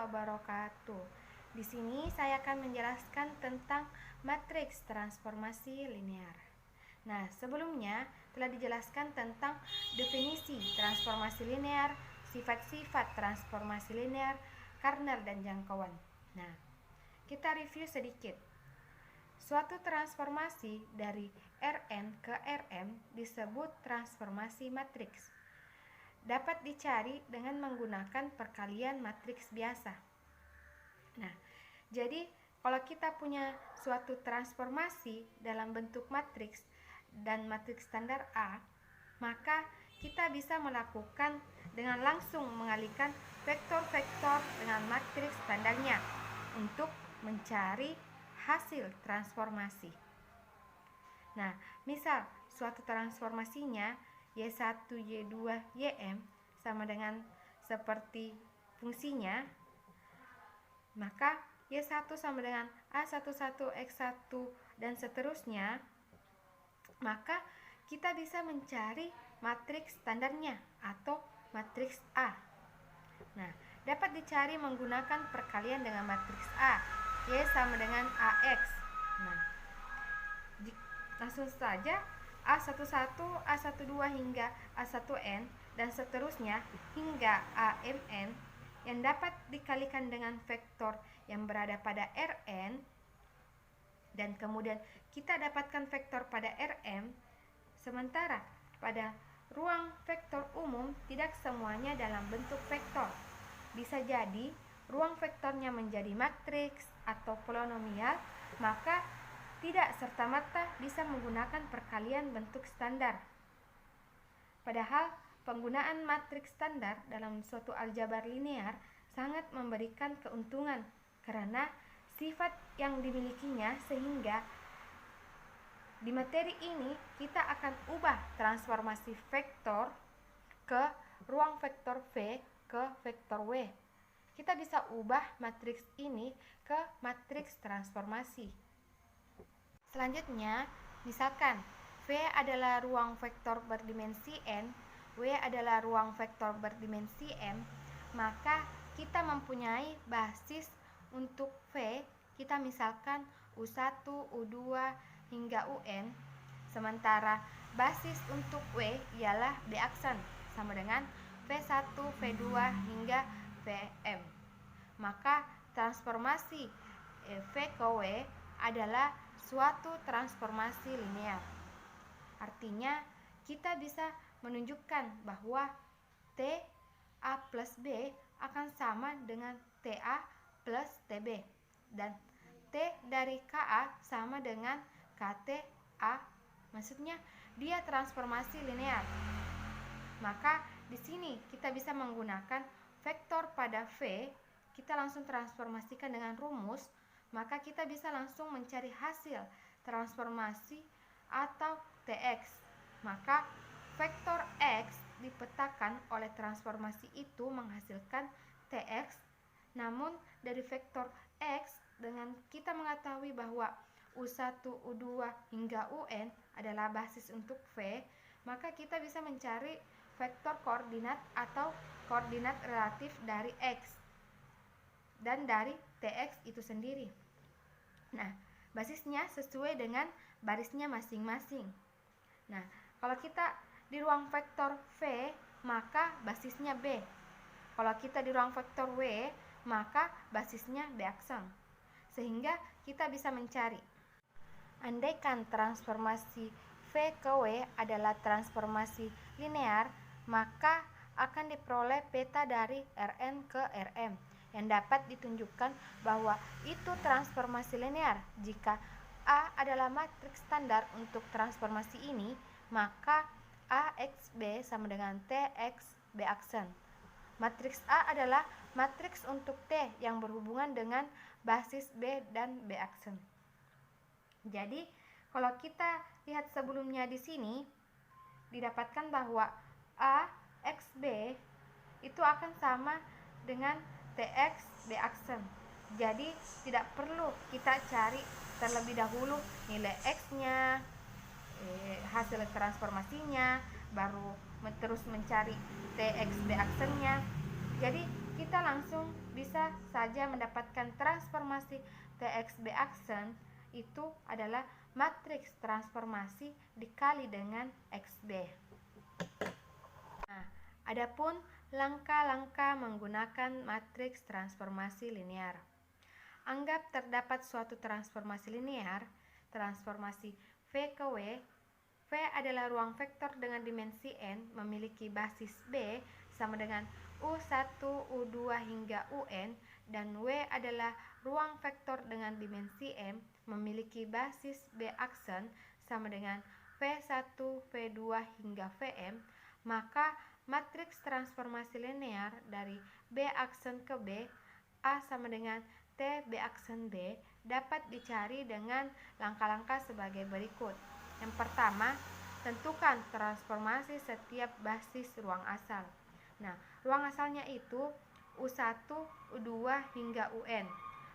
wabarakatuh. Di sini saya akan menjelaskan tentang matriks transformasi linear. Nah, sebelumnya telah dijelaskan tentang definisi transformasi linear, sifat-sifat transformasi linear, kernel dan jangkauan. Nah, kita review sedikit. Suatu transformasi dari Rn ke Rm disebut transformasi matriks. Dapat dicari dengan menggunakan perkalian matriks biasa. Nah, jadi kalau kita punya suatu transformasi dalam bentuk matriks dan matriks standar A, maka kita bisa melakukan dengan langsung mengalihkan vektor-vektor dengan matriks standarnya untuk mencari hasil transformasi. Nah, misal suatu transformasinya Y1, Y2, Ym sama dengan seperti fungsinya, maka Y1 sama dengan A11, X1 dan seterusnya, maka kita bisa mencari matriks standarnya atau matriks A. Nah, dapat dicari menggunakan perkalian dengan matriks A, Y sama dengan AX. Nah, langsung saja A11, A12 hingga A1N dan seterusnya hingga AMN yang dapat dikalikan dengan vektor yang berada pada Rn, dan kemudian kita dapatkan vektor pada Rm, sementara pada ruang vektor umum tidak semuanya dalam bentuk vektor. Bisa jadi ruang vektornya menjadi matriks atau polinomial, maka tidak serta-merta bisa menggunakan perkalian bentuk standar. Padahal penggunaan matriks standar dalam suatu aljabar linear sangat memberikan keuntungan karena sifat yang dimilikinya, sehingga di materi ini kita akan ubah transformasi vektor ke ruang vektor V ke vektor W. Kita bisa ubah matriks ini ke matriks transformasi. Selanjutnya, misalkan V adalah ruang vektor berdimensi n, W adalah ruang vektor berdimensi m, maka kita mempunyai basis untuk V, kita misalkan U1, U2 hingga UN, sementara basis untuk W ialah B aksen sama dengan V1, V2 hingga Vm. Maka transformasi V ke W adalah suatu transformasi linear. Artinya kita bisa menunjukkan bahwa TA plus B akan sama dengan TA plus TB, dan T dari KA sama dengan KTA, maksudnya dia transformasi linear. Maka di sini kita bisa menggunakan vektor pada V, kita langsung transformasikan dengan rumus, maka kita bisa langsung mencari hasil transformasi atau TX. Maka vektor X dipetakan oleh transformasi itu menghasilkan TX. Namun dari vektor X, dengan kita mengetahui bahwa U1, U2 hingga UN adalah basis untuk V, maka kita bisa mencari vektor koordinat atau koordinat relatif dari X dan dari TX itu sendiri. Nah, basisnya sesuai dengan barisnya masing-masing. Nah, kalau kita di ruang vektor V, maka basisnya B. Kalau kita di ruang vektor W, maka basisnya B aksen. Sehingga kita bisa mencari, andaikan transformasi V ke W adalah transformasi linear, maka akan diperoleh peta dari Rn ke Rm yang dapat ditunjukkan bahwa itu transformasi linear. Jika A adalah matriks standar untuk transformasi ini, maka AXB sama dengan TX B aksen. Matriks A adalah matriks untuk T yang berhubungan dengan basis B dan B aksen. Jadi, kalau kita lihat sebelumnya di sini, didapatkan bahwa AXB itu akan sama dengan TX B aksen. Jadi tidak perlu kita cari terlebih dahulu nilai X-nya, hasil transformasinya, baru terus mencari TX B aksennya. Jadi kita langsung bisa saja mendapatkan transformasi TXB aksen itu adalah matriks transformasi dikali dengan XB. Nah, adapun langkah-langkah menggunakan matriks transformasi linear. Anggap terdapat suatu transformasi linear, transformasi V ke W. V adalah ruang vektor dengan dimensi n memiliki basis B sama dengan U1, U2 hingga UN, dan W adalah ruang vektor dengan dimensi M memiliki basis B aksen sama dengan V1, V2 hingga Vm, maka matriks transformasi linear dari B aksen ke B A sama dengan T B aksen B dapat dicari dengan langkah-langkah sebagai berikut. Yang pertama, tentukan transformasi setiap basis ruang asal. Nah, ruang asalnya itu U1, U2 hingga UN.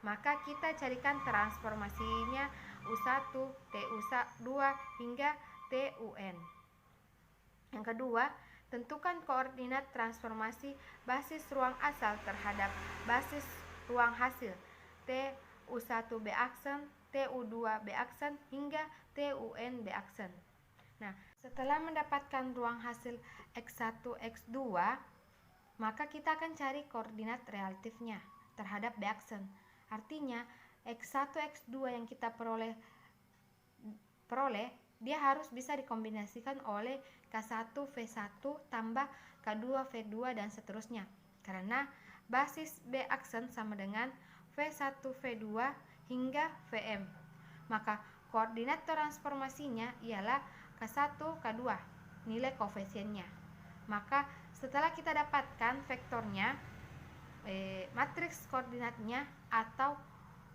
Maka kita carikan transformasinya U1, TU2 hingga TUN. Yang kedua, tentukan koordinat transformasi basis ruang asal terhadap basis ruang hasil TU1 B aksen, TU2 B aksen hingga TUN B aksen. Nah, setelah mendapatkan ruang hasil X1, X2, maka kita akan cari koordinat relatifnya terhadap B aksen. Artinya, X1, X2 yang kita peroleh dia harus bisa dikombinasikan oleh K1 V1 tambah K2 V2 dan seterusnya. Karena basis B aksen sama dengan V1 V2 hingga Vm. Maka koordinat transformasinya ialah K1 K2, nilai koefisiennya. Maka setelah kita dapatkan vektornya, matriks koordinatnya atau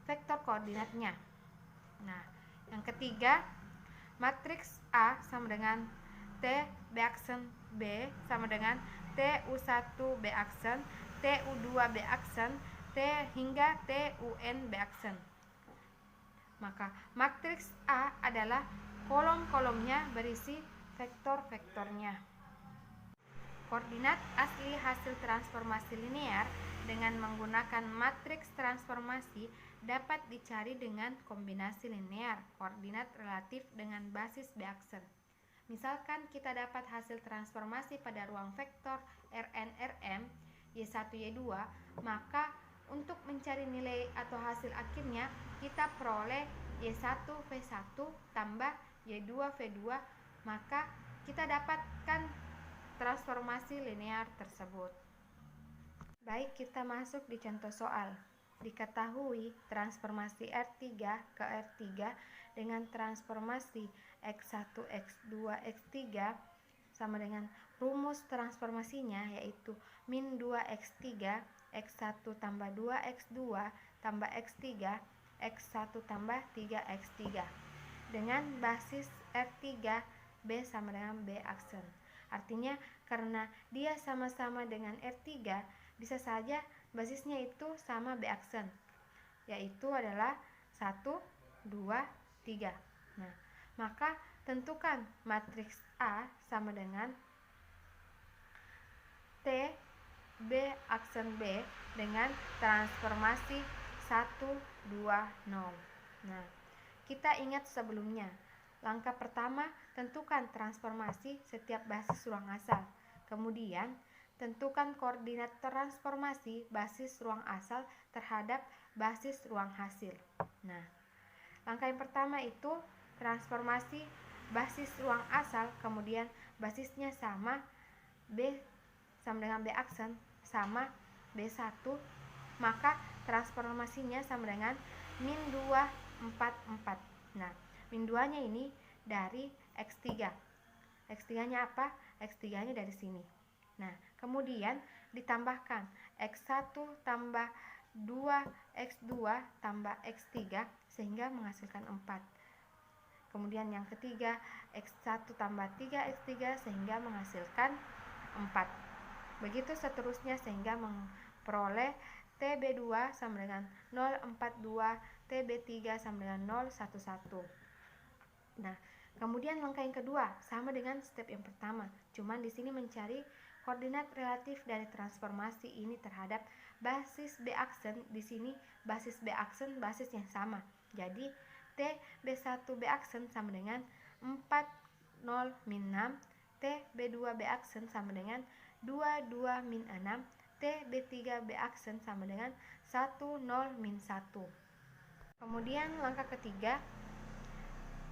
vektor koordinatnya. Nah, yang ketiga, matriks A sama dengan T B aksen B sama dengan TU1 B aksen, TU2 B aksen, T hingga TUN B aksen. Maka matriks A adalah kolom-kolomnya berisi vektor-vektornya. Koordinat asli hasil transformasi linear dengan menggunakan matriks transformasi dapat dicari dengan kombinasi linear koordinat relatif dengan basis B aksen. Misalkan kita dapat hasil transformasi pada ruang vektor Rn Rm Y1 Y2, maka untuk mencari nilai atau hasil akhirnya kita peroleh Y1 V1 tambah Y2 V2, maka kita dapatkan transformasi linear tersebut. Baik, kita masuk di contoh soal. Diketahui transformasi R3 ke R3 dengan transformasi X1, X2, X3 sama dengan rumus transformasinya yaitu min 2X3, X1 tambah 2X2 tambah X3, X1 tambah 3X3 dengan basis R3 B sama dengan B aksen. Artinya karena dia sama-sama dengan R3, bisa saja basisnya itu sama B aksen, yaitu adalah 1, 2, 3. Nah, maka tentukan matriks A sama dengan T B aksen B dengan transformasi 1, 2, 0. Nah, kita ingat sebelumnya, langkah pertama tentukan transformasi setiap basis ruang asal. Kemudian tentukan koordinat transformasi basis ruang asal terhadap basis ruang hasil. Nah, langkah yang pertama itu transformasi basis ruang asal, kemudian basisnya sama B sama dengan B aksen sama B1, maka transformasinya sama dengan min 2, 4, 4. Nah, min 2-nya ini dari X3. X3-nya apa? X3-nya dari sini. Nah, kemudian ditambahkan X1 tambah 2X2 tambah X3 sehingga menghasilkan 4. Kemudian yang ketiga, X1 tambah 3X3 sehingga menghasilkan 4. Begitu seterusnya sehingga memperoleh TB2 sama dengan 042, TB3 sama dengan 011. Nah, kemudian langkah yang kedua sama dengan step yang pertama, cuman di sini mencari koordinat relatif dari transformasi ini terhadap basis B aksen. Di sini basis B aksen basis yang sama. Jadi T B1 B aksen sama dengan 4, 0, min 6. T B2 B aksen sama dengan 2, 2, min 6. T B3 B aksen sama dengan 1, 0, min 1. Kemudian langkah ketiga,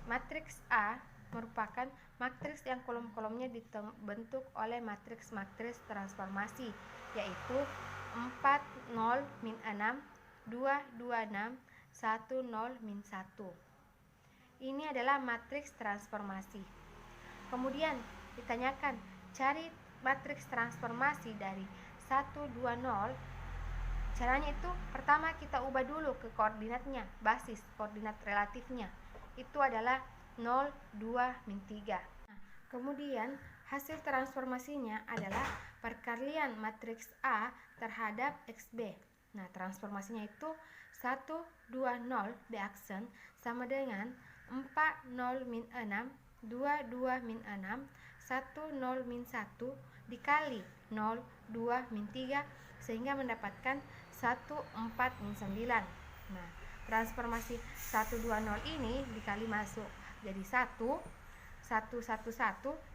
matriks A merupakan matriks yang kolom-kolomnya dibentuk oleh matriks-matriks transformasi, yaitu 4, 0, min 6, 2, 2, 6, 1, 0, min 1. Ini adalah matriks transformasi. Kemudian ditanyakan cari matriks transformasi dari 1, 2, 0. Caranya itu pertama kita ubah dulu ke koordinatnya, basis koordinat relatifnya. Itu adalah 0, 2, min 3. Nah, kemudian hasil transformasinya adalah perkalian matriks A terhadap XB. Nah, transformasinya itu 1, 2, 0 B aksen sama dengan 4, 0, min 6, 2, 2, min 6, 1, 0, min 1 dikali 0, 2, min 3 sehingga mendapatkan 1, 4, min 9. Nah, transformasi 1, 2, 0 ini dikali masuk jadi 1, 1, 1, 1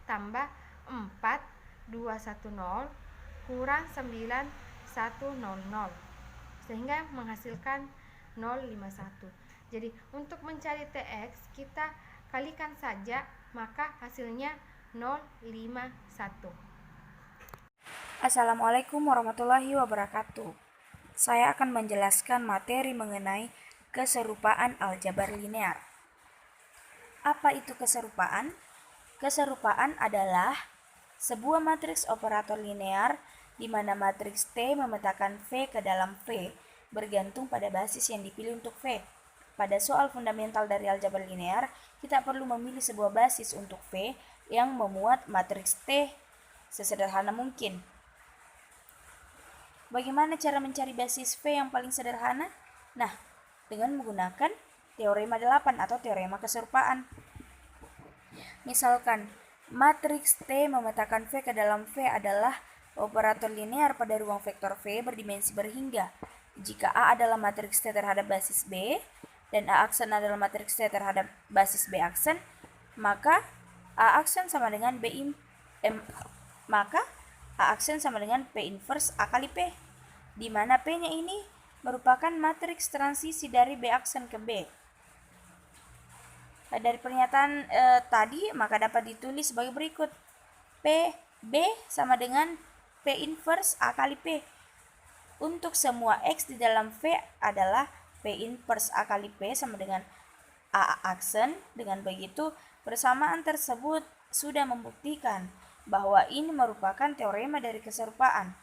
tambah 4, 2, 1, 0 kurang 9, 1, 0, 0 sehingga menghasilkan 051. Jadi untuk mencari TX kita kalikan saja, maka hasilnya 051. Assalamualaikum warahmatullahi wabarakatuh. Saya akan menjelaskan materi mengenai keserupaan aljabar linear. Apa itu keserupaan? Keserupaan adalah sebuah matriks operator linear di mana matriks T memetakan V ke dalam V bergantung pada basis yang dipilih untuk V. Pada soal fundamental dari aljabar linear, kita perlu memilih sebuah basis untuk V yang memuat matriks T sesederhana mungkin. Bagaimana cara mencari basis V yang paling sederhana? Nah, dengan menggunakan teorema 8 atau teorema keserupaan. Misalkan, matriks T memetakan V ke dalam V adalah operator linear pada ruang vektor V berdimensi berhingga. Jika A adalah matriks T terhadap basis B, dan A aksen adalah matriks T terhadap basis B aksen, maka A aksen sama dengan A aksen sama dengan P inverse A kali P, di mana P-nya ini merupakan matriks transisi dari B aksen ke B. Dari pernyataan tadi, maka dapat ditulis sebagai berikut. B sama dengan P inverse A kali P. Untuk semua X di dalam V adalah P inverse A kali P sama dengan A aksen. Dengan begitu, persamaan tersebut sudah membuktikan bahwa ini merupakan teorema dari keserupaan.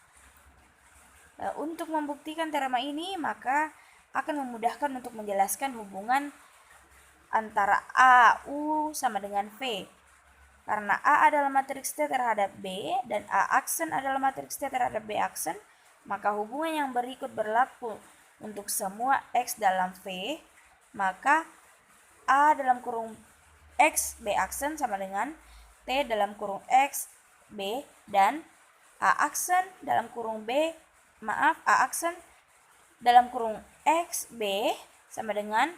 Untuk membuktikan teorema ini, maka akan memudahkan untuk menjelaskan hubungan antara A, U sama dengan V. Karena A adalah matriks T terhadap B dan A aksen adalah matriks T terhadap B aksen, maka hubungan yang berikut berlaku untuk semua X dalam V, maka A dalam kurung X B aksen sama dengan T dalam kurung X B dan A aksen dalam kurung A aksen dalam kurung X B sama dengan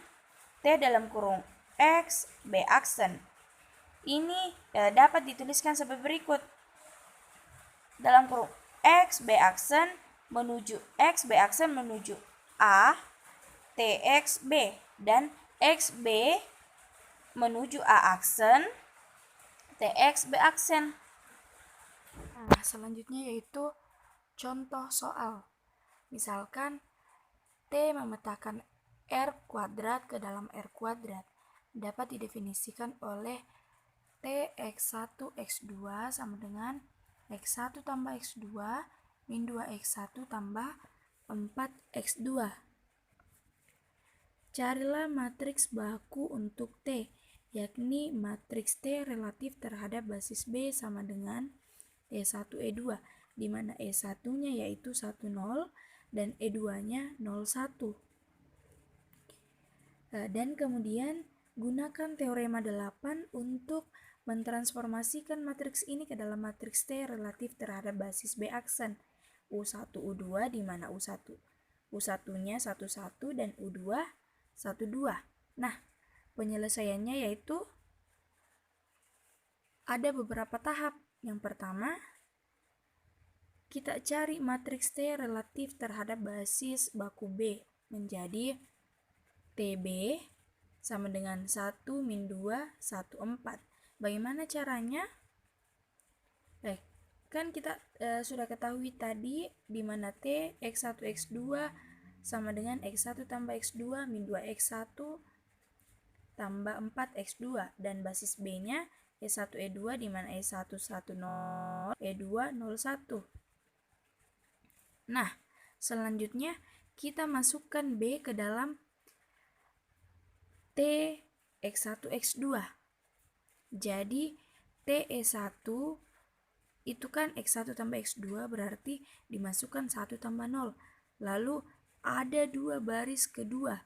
T dalam kurung X B aksen. Ini dapat dituliskan sebagai berikut. Dalam kurung X B aksen menuju A TX B dan X B menuju A aksen TX B aksen. Nah, selanjutnya yaitu contoh soal. Misalkan T memetakan R kuadrat ke dalam R kuadrat dapat didefinisikan oleh Tx1 x2 sama dengan x1 tambah x2 min 2x1 tambah 4x2. Carilah matriks baku untuk T, yakni matriks T relatif terhadap basis B sama dengan E1, E2, di mana E1-nya yaitu 1, 0 dan E2-nya 0, 1. Dan kemudian Gunakan teorema 8 untuk mentransformasikan matriks ini ke dalam matriks T relatif terhadap basis B aksen U1, U2 di mana U1-nya 11 dan U2 12. Nah, penyelesaiannya yaitu ada beberapa tahap. Yang pertama, kita cari matriks T relatif terhadap basis baku B menjadi TB sama dengan 1 min 2, 1, 4. Bagaimana caranya? Kan kita sudah ketahui tadi di mana T X1, X2 sama dengan X1 tambah X2 min 2 X1 tambah 4 X2 dan basis B-nya E1, E2 di mana E1 10, E2 01. Nah, selanjutnya kita masukkan B ke dalam T X1, X2. Jadi TE1 itu kan X1 tambah X2 berarti dimasukkan 1 tambah 0. Lalu ada 2 baris kedua.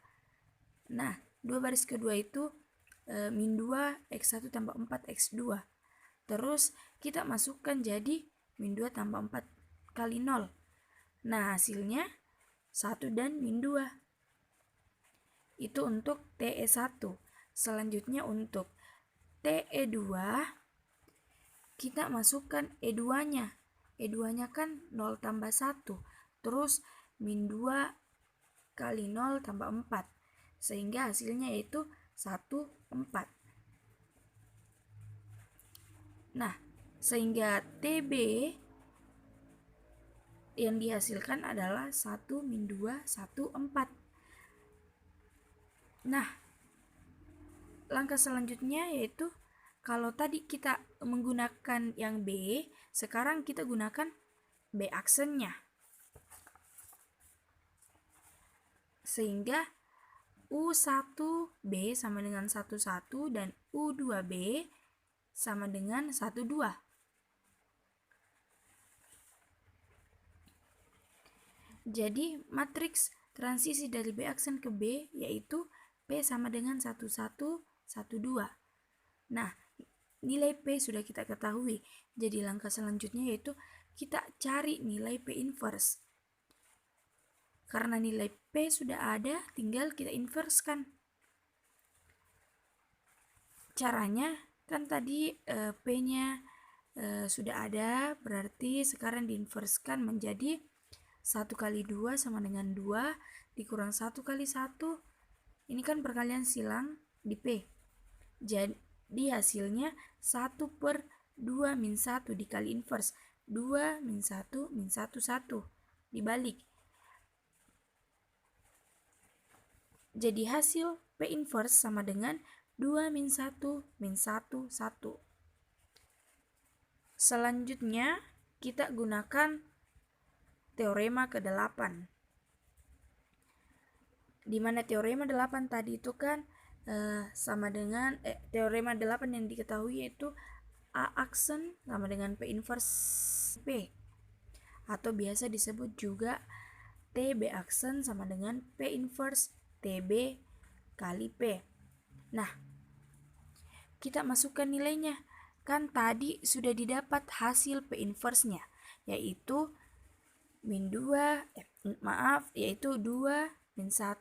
Nah, 2 baris kedua itu min 2 X1 tambah 4 X2. Terus kita masukkan jadi min 2 tambah 4 kali 0. Nah, hasilnya 1 dan min 2. Itu untuk TE1. Selanjutnya untuk TE2 kita masukkan E2-nya. E2-nya kan 0 tambah 1. Terus min 2 kali 0 tambah 4. Sehingga hasilnya yaitu 1, 4. Nah, sehingga TB yang dihasilkan adalah 1 min 2, 1, 4. Nah, langkah selanjutnya yaitu kalau tadi kita menggunakan yang B, sekarang kita gunakan B aksennya. Sehingga U1B sama dengan 11 dan U2B sama dengan 12. Jadi matriks transisi dari B aksen ke B yaitu P sama dengan 11, 12. Nah, nilai P sudah kita ketahui. Jadi langkah selanjutnya yaitu kita cari nilai P inverse. Karena nilai P sudah ada, tinggal kita inverskan. Caranya kan tadi P-nya sudah ada, berarti sekarang diinverskan menjadi 1 kali 2 sama dengan 2 dikurang 1 kali 1. Ini kan perkalian silang di P. Jadi hasilnya 1 per 2 min 1 dikali inverse. 2 min 1 min 1, 1. Dibalik. Jadi hasil P inverse sama dengan 2 min 1 min 1, 1. Selanjutnya kita gunakan teorema ke-8. Di mana teorema 8 tadi itu kan sama dengan teorema 8 yang diketahui yaitu A aksen sama dengan P inverse P. Atau biasa disebut juga TB aksen sama dengan P inverse TB kali P. Nah, kita masukkan nilainya. Kan tadi sudah didapat hasil P inverse-nya, yaitu min 2, yaitu 2 min 1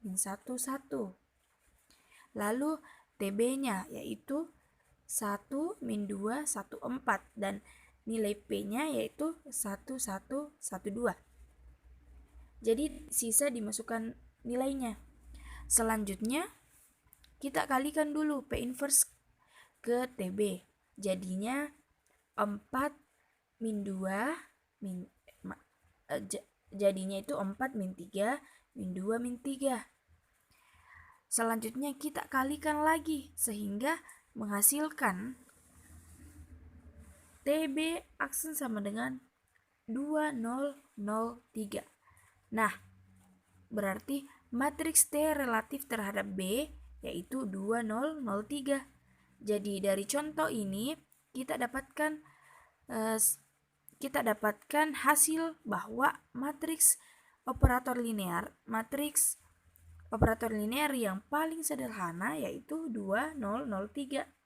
min 1, 1. Lalu TB-nya yaitu 1 min 2, 1, 4. Dan nilai P-nya yaitu 1, 1, 1, 2. Jadi sisa dimasukkan nilainya. Selanjutnya kita kalikan dulu P inverse ke TB. Jadinya 4 min 2 min jadinya itu 4 min 3 min 2 min 3. Selanjutnya kita kalikan lagi sehingga menghasilkan TB aksen sama dengan 2003. Nah, berarti matriks T relatif terhadap B yaitu 2003. Jadi dari contoh ini kita dapatkan hasil bahwa matriks operator linear, matriks operator linear yang paling sederhana yaitu 2, 0, 0, 3.